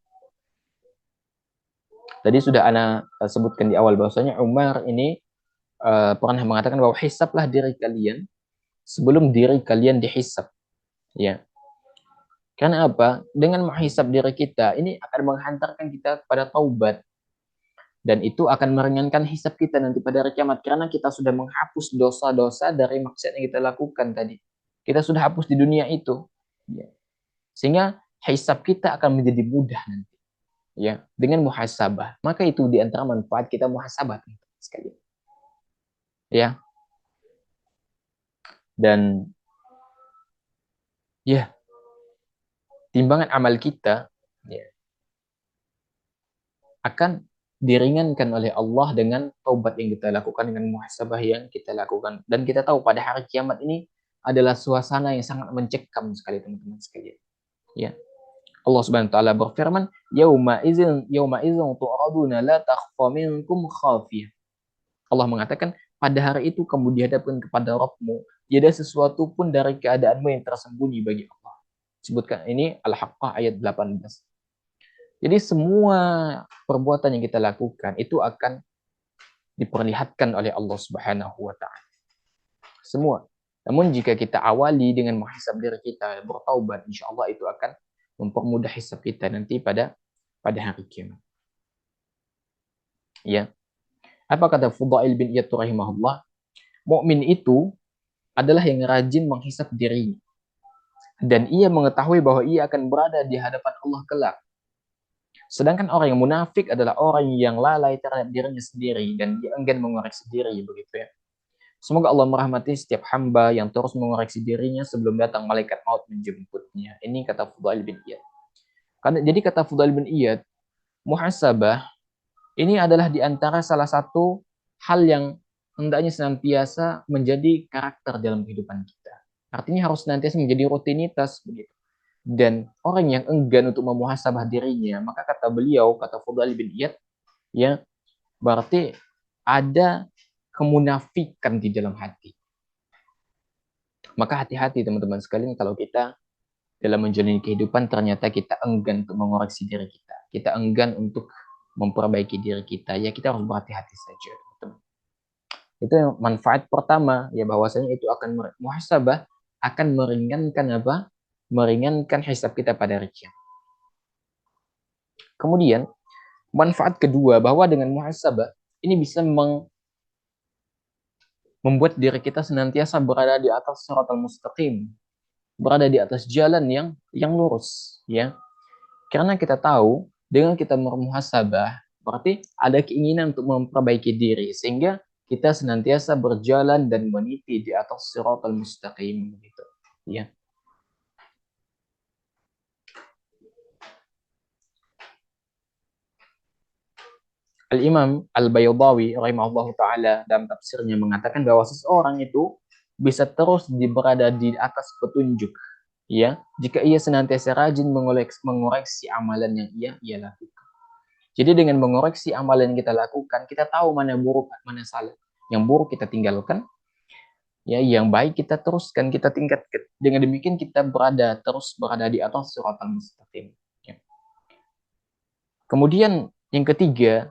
Tadi sudah ana sebutkan di awal bahwasanya Umar ini pernah mengatakan bahwa hisablah diri kalian sebelum diri kalian dihisab. Ya. Karena apa? Dengan menghisab diri kita, ini akan menghantarkan kita kepada taubat. Dan itu akan meringankan hisab kita nanti pada hari kiamat. Karena kita sudah menghapus dosa-dosa dari maksiat yang kita lakukan tadi. Kita sudah hapus di dunia itu. Ya. Sehingga hisab kita akan menjadi mudah nanti. Ya, dengan muhasabah. Maka itu di antara manfaat kita muhasabah sekali. Ya. Dan ya, timbangan amal kita ya, akan diringankan oleh Allah dengan taubat yang kita lakukan, dengan muhasabah yang kita lakukan. Dan kita tahu pada hari kiamat ini adalah suasana yang sangat mencekam sekali teman-teman sekalian. Ya. Allah Subhanahu wa taala berfirman, yauma idzin tu'raduna la takhfa minkum khafiyah. Allah mengatakan, pada hari itu kamu dihadapkan kepada Rabbmu, tidak sesuatu pun dari keadaanmu yang tersembunyi bagi Allah. Sebutkan ini Al-Haqqah ayat 18. Jadi semua perbuatan yang kita lakukan itu akan diperlihatkan oleh Allah Subhanahu wa taala. Semua. Namun jika kita awali dengan menghisab diri kita, bertaubat, insya Allah itu akan mempermudah hisab kita nanti pada hari kiamat. Ya. Apa kata Fudail bin Iyad rahimahullah? Mukmin itu adalah yang rajin menghisab dirinya. Dan ia mengetahui bahwa ia akan berada di hadapan Allah kelak. Sedangkan orang yang munafik adalah orang yang lalai terhadap dirinya sendiri dan dia enggan mengoreksi diri, begitu ya. Semoga Allah merahmati setiap hamba yang terus mengoreksi dirinya sebelum datang malaikat maut menjemputnya. Ini kata Fudail bin Iyad. Jadi kata Fudail bin Iyad, muhasabah ini adalah di antara salah satu hal yang hendaknya senantiasa menjadi karakter dalam kehidupan kita. Artinya harus senantiasa menjadi rutinitas begitu. Dan orang yang enggan untuk memuhasabah dirinya, maka kata beliau, kata Fudail bin Iyad, ya, berarti ada kemunafikan di dalam hati. Maka hati-hati teman-teman sekalian kalau kita dalam menjalani kehidupan ternyata kita enggan untuk mengoreksi diri kita. Kita enggan untuk memperbaiki diri kita. Ya kita harus berhati-hati saja. Itu yang manfaat pertama, ya bahwasanya itu akan muhasabah akan meringankan apa? Meringankan hisab kita pada hari kiamat. Kemudian manfaat kedua bahwa dengan muhasabah ini bisa membuat diri kita senantiasa berada di atas shiratal mustaqim, berada di atas jalan yang lurus, ya. Karena kita tahu dengan kita bermuhasabah berarti ada keinginan untuk memperbaiki diri sehingga kita senantiasa berjalan dan meniti di atas shiratal mustaqim gitu, ya. Al-Imam Al-Baydawi rahimahullah taala dalam tafsirnya mengatakan bahwa seseorang itu bisa terus berada di atas petunjuk, ya, jika ia senantiasa rajin mengoreksi amalan yang ia lakukan. Jadi dengan mengoreksi amalan yang kita lakukan, kita tahu mana buruk, mana salah. Yang buruk kita tinggalkan, ya, yang baik kita teruskan, kita tingkatkan. Dengan demikian kita terus berada di atas shiratal mustaqim. Ya. Kemudian yang ketiga,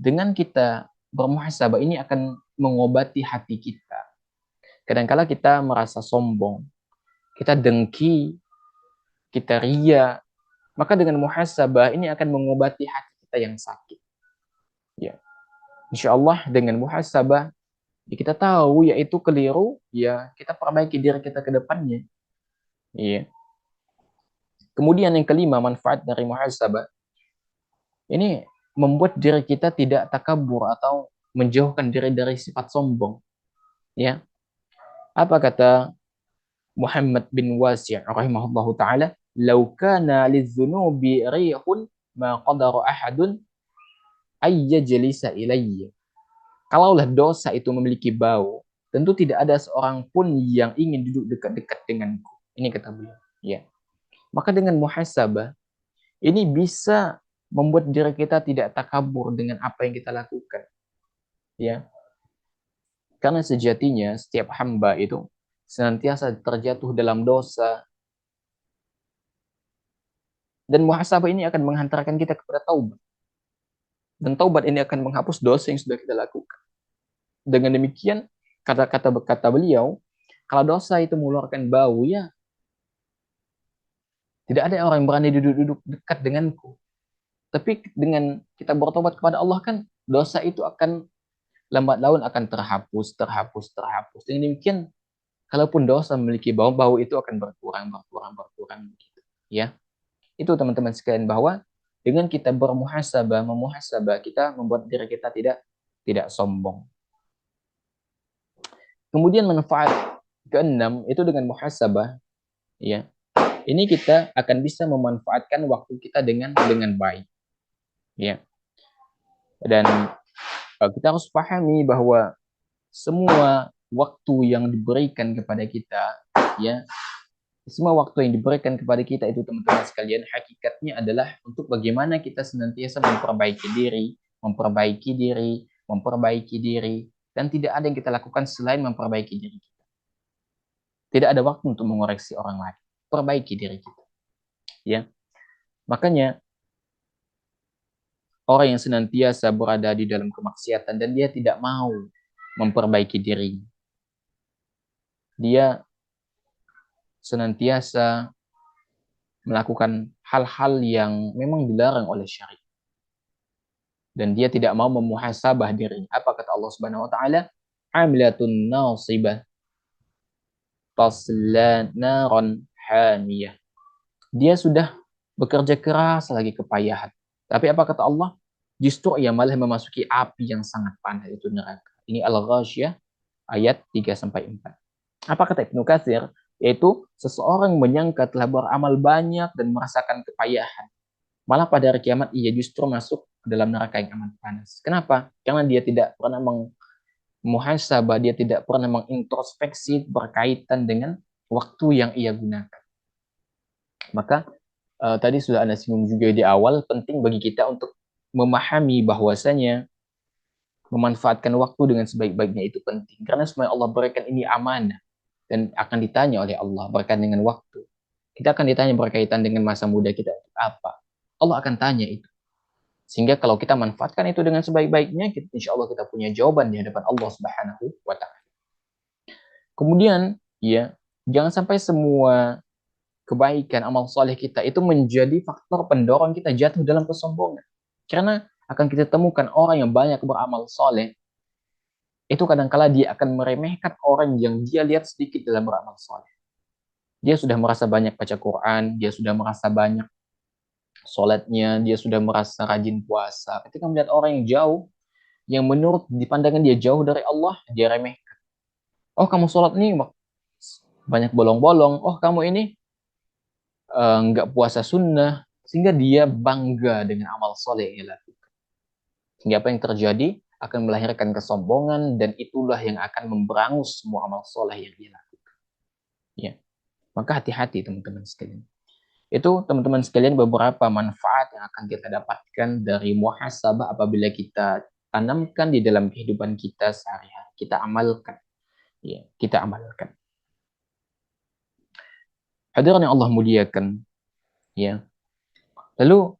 dengan kita bermuhasabah ini akan mengobati hati kita. Kadang-kala kita merasa sombong, kita dengki, kita ria, maka dengan muhasabah ini akan mengobati hati kita yang sakit. Ya. Insya Allah dengan muhasabah ya kita tahu yaitu keliru, ya kita perbaiki diri kita ke depannya. Iya. Kemudian yang kelima, manfaat dari muhasabah ini membuat diri kita tidak takabur atau menjauhkan diri dari sifat sombong. Ya. Apa kata Muhammad bin Wasi' rahimahullahu taala, "Lau kana lidzunubi rihun ma qadara ahadun ayyajlisa ilayya." Kalaulah dosa itu memiliki bau, tentu tidak ada seorang pun yang ingin duduk dekat-dekat denganku. Ini kata beliau. Ya. Maka dengan muhasabah, ini bisa membuat diri kita tidak takabur dengan apa yang kita lakukan. Ya. Karena sejatinya setiap hamba itu senantiasa terjatuh dalam dosa. Dan muhasabah ini akan menghantarkan kita kepada taubat. Dan taubat ini akan menghapus dosa yang sudah kita lakukan. Dengan demikian, kata beliau, kalau dosa itu mengeluarkan bau, ya tidak ada orang yang berani duduk-duduk dekat denganku. Tapi dengan kita bertobat kepada Allah kan, dosa itu akan lambat laun akan terhapus. Dengan demikian, kalaupun dosa memiliki bau itu akan berkurang gitu. Ya. Itu teman-teman sekalian, bahwa dengan kita memuhasabah, kita membuat diri kita tidak sombong. Kemudian manfaat keenam itu dengan muhasabah, ya. Ini kita akan bisa memanfaatkan waktu kita dengan baik, ya. Dan kita harus pahami bahwa semua waktu yang diberikan kepada kita, ya, semua waktu yang diberikan kepada kita itu teman-teman sekalian, hakikatnya adalah untuk bagaimana kita senantiasa memperbaiki diri, dan tidak ada yang kita lakukan selain memperbaiki diri kita. Tidak ada waktu untuk mengoreksi orang lain. Perbaiki diri kita. Ya. Makanya orang yang senantiasa berada di dalam kemaksiatan dan dia tidak mau memperbaiki diri, dia senantiasa melakukan hal-hal yang memang dilarang oleh syariat. Dan dia tidak mau memuhasabah dirinya. Apa kata Allah Subhanahu wa taala? Amilatun nasibah tasla naran hamiyah. Dia sudah bekerja keras lagi kepayahan. Tapi apa kata Allah? Justru ia malah memasuki api yang sangat panas, itu neraka. Ini Al-Ghasyiyah ayat 3-4. Apa kata Ibnu Katsir? Yaitu seseorang menyangka telah beramal banyak dan merasakan kepayahan. Malah pada hari kiamat ia justru masuk ke dalam neraka yang amat panas. Kenapa? Karena dia tidak pernah muhasabah, dia tidak pernah mengintrospeksi berkaitan dengan waktu yang ia gunakan. Maka tadi sudah Anda singgung juga di awal, penting bagi kita untuk memahami bahwasanya memanfaatkan waktu dengan sebaik-baiknya itu penting. Karena semua Allah berikan ini amanah dan akan ditanya oleh Allah berkaitan dengan waktu. Kita akan ditanya berkaitan dengan masa muda kita untuk apa. Allah akan tanya itu. Sehingga kalau kita manfaatkan itu dengan sebaik-baiknya, insya Allah kita punya jawaban di hadapan Allah Subhanahu wa Ta'ala. Kemudian, ya, jangan sampai semua kebaikan amal soleh kita itu menjadi faktor pendorong kita jatuh dalam kesombongan. Karena akan kita temukan orang yang banyak beramal soleh, itu kadangkala dia akan meremehkan orang yang dia lihat sedikit dalam beramal soleh. Dia sudah merasa banyak baca Quran, dia sudah merasa banyak sholatnya, dia sudah merasa rajin puasa. Ketika melihat orang yang jauh, yang menurut di pandangan dia jauh dari Allah, dia remehkan. Oh, kamu sholat nih banyak bolong-bolong. Oh, kamu ini nggak puasa sunnah. Sehingga dia bangga dengan amal soleh yang dia lakukan. Sehingga apa yang terjadi akan melahirkan kesombongan, dan itulah yang akan memberangus semua amal soleh yang dia lakukan. Ya. Maka hati-hati teman-teman sekalian. Itu teman-teman sekalian beberapa manfaat yang akan kita dapatkan dari muhasabah apabila kita tanamkan di dalam kehidupan kita sehari-hari. Kita amalkan. Ya, kita amalkan. Hadirin yang Allah muliakan. Ya. Lalu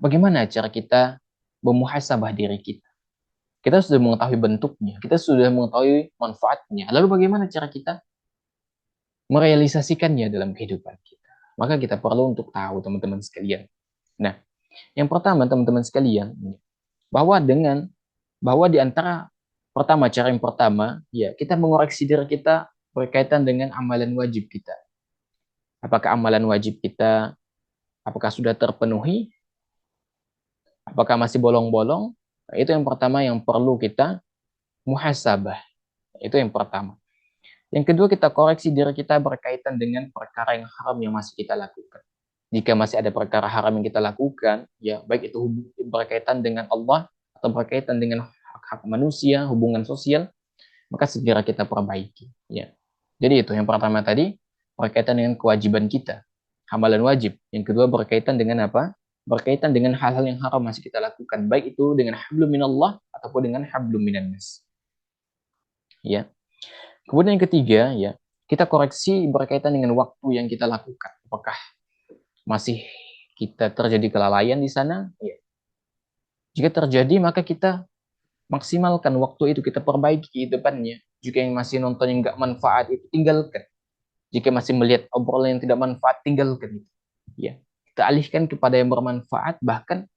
bagaimana cara kita memuhasabah diri kita? Kita sudah mengetahui bentuknya, kita sudah mengetahui manfaatnya. Lalu bagaimana cara kita merealisasikannya dalam kehidupan kita? Maka kita perlu untuk tahu teman-teman sekalian. Nah, yang pertama teman-teman sekalian, bahwa di antara cara yang pertama, ya, kita mengoreksi diri kita berkaitan dengan amalan wajib kita. Apakah amalan wajib kita apakah sudah terpenuhi? Apakah masih bolong-bolong? Nah, itu yang pertama yang perlu kita muhasabah. Itu yang pertama. Yang kedua, kita koreksi diri kita berkaitan dengan perkara yang haram yang masih kita lakukan. Jika masih ada perkara haram yang kita lakukan, ya baik itu berkaitan dengan Allah atau berkaitan dengan hak-hak manusia, hubungan sosial, maka segera kita perbaiki. Ya. Jadi itu yang pertama tadi berkaitan dengan kewajiban kita, amalan wajib. Yang kedua berkaitan dengan apa? Berkaitan dengan hal-hal yang haram masih kita lakukan, baik itu dengan hablum minallah ataupun dengan hablum minannas. Ya. Kemudian yang ketiga, ya, kita koreksi berkaitan dengan waktu yang kita lakukan. Apakah masih kita terjadi kelalaian di sana? Ya. Jika terjadi, maka kita maksimalkan waktu itu, kita perbaiki kehidupannya. Jika yang masih nonton yang nggak manfaat itu tinggalkan. Jika masih melihat obrolan yang tidak manfaat, tinggalkan itu. Ya. Kita alihkan kepada yang bermanfaat, bahkan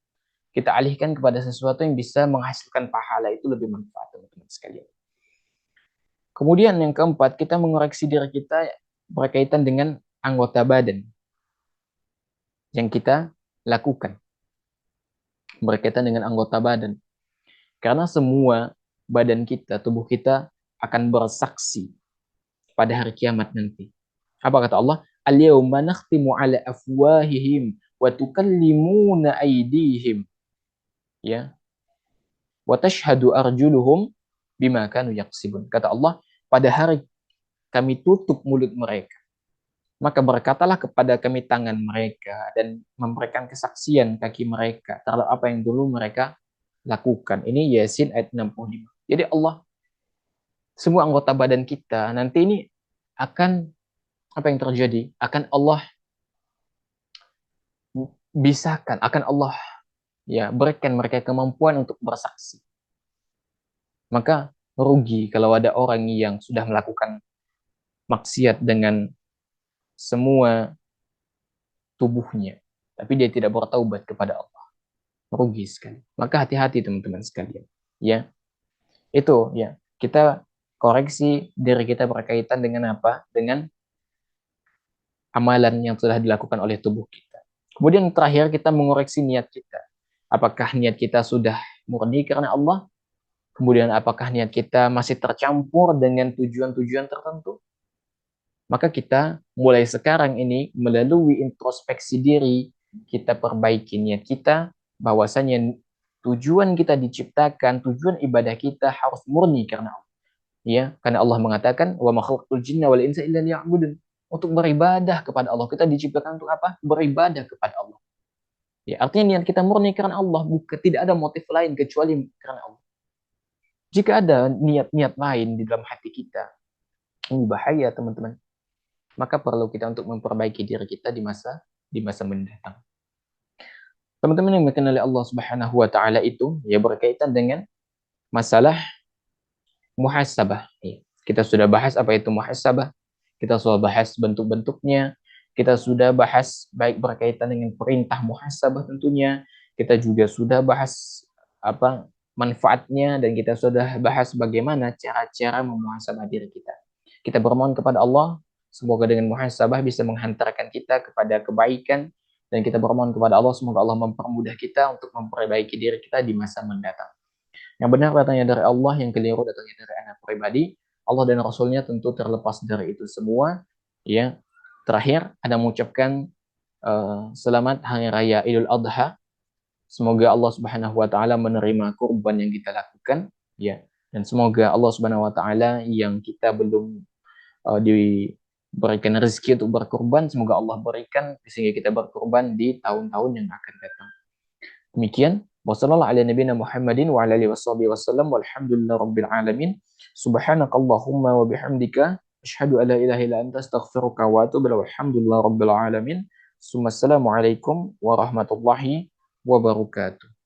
kita alihkan kepada sesuatu yang bisa menghasilkan pahala, itu lebih manfaat teman-teman sekalian. Kemudian yang keempat, kita mengoreksi diri kita berkaitan dengan anggota badan yang kita lakukan. Berkaitan dengan anggota badan. Karena semua badan kita, tubuh kita akan bersaksi pada hari kiamat nanti. Apa kata Allah? Al-yawma nakhtimu ala afwahihim wa tukallimuna aydihim. Ya. Wa tashhadu arjuluhum bima kanu yaksibun. Kata Allah, pada hari kami tutup mulut mereka. Maka berkatalah kepada kami tangan mereka dan memberikan kesaksian kaki mereka terhadap apa yang dulu mereka lakukan. Ini Yasin ayat 65. Jadi Allah, semua anggota badan kita nanti ini akan, apa yang terjadi? Akan Allah bisahkan, akan Allah ya berikan mereka kemampuan untuk bersaksi. Maka rugi kalau ada orang yang sudah melakukan maksiat dengan semua tubuhnya, tapi dia tidak bertaubat kepada Allah. Rugi sekali. Maka hati-hati teman-teman sekalian. Ya, itu ya. Kita koreksi diri kita berkaitan dengan apa? Dengan amalan yang sudah dilakukan oleh tubuh kita. Kemudian terakhir kita mengoreksi niat kita. Apakah niat kita sudah murni karena Allah? Kemudian apakah niat kita masih tercampur dengan tujuan-tujuan tertentu? Maka kita mulai sekarang ini melalui introspeksi diri, kita perbaiki niat kita, bahwasanya tujuan kita diciptakan, tujuan ibadah kita harus murni karena Allah. Ya, karena Allah mengatakan wa ma khalaqtul jinna wal insa illa liya'budun. Untuk beribadah kepada Allah. Kita diciptakan untuk apa? Beribadah kepada Allah. Ya, artinya niat kita murni karena Allah, bukan tidak ada motif lain kecuali karena Allah. Jika ada niat-niat lain di dalam hati kita, ini bahaya teman-teman. Maka perlu kita untuk memperbaiki diri kita di masa mendatang. Teman-teman yang dikenal oleh Allah Subhanahu wa taala itu ya berkaitan dengan masalah muhasabah. Kita sudah bahas apa itu muhasabah, kita sudah bahas bentuk-bentuknya, kita sudah bahas baik berkaitan dengan perintah muhasabah tentunya, kita juga sudah bahas apa manfaatnya dan kita sudah bahas bagaimana cara-cara memuhasabah diri kita. Kita bermohon kepada Allah semoga dengan muhasabah bisa menghantarkan kita kepada kebaikan dan kita bermohon kepada Allah semoga Allah mempermudah kita untuk memperbaiki diri kita di masa mendatang. Yang benar datangnya dari Allah, yang keliru datangnya dari anak pribadi. Allah dan Rasulnya tentu terlepas dari itu semua. Ya, terakhir ada mengucapkan selamat Hari Raya Idul Adha. Semoga Allah Subhanahu Wa Taala menerima kurban yang kita lakukan. Ya, dan semoga Allah Subhanahu Wa Taala yang kita belum diberikan rezeki untuk berkurban, semoga Allah berikan sehingga kita berkurban di tahun-tahun yang akan datang. Demikian, wasallallahu ala nabiyina Muhammadin wa ala alihi wasallam walhamdulillahi rabbil alamin. Subhanakallahumma wa bihamdika asyhadu an la ilaha illa anta astaghfiruka wa atubu ilaik. Walhamdulillahi rabbil alamin. Assalamualaikum warahmatullahi wabarakatuh.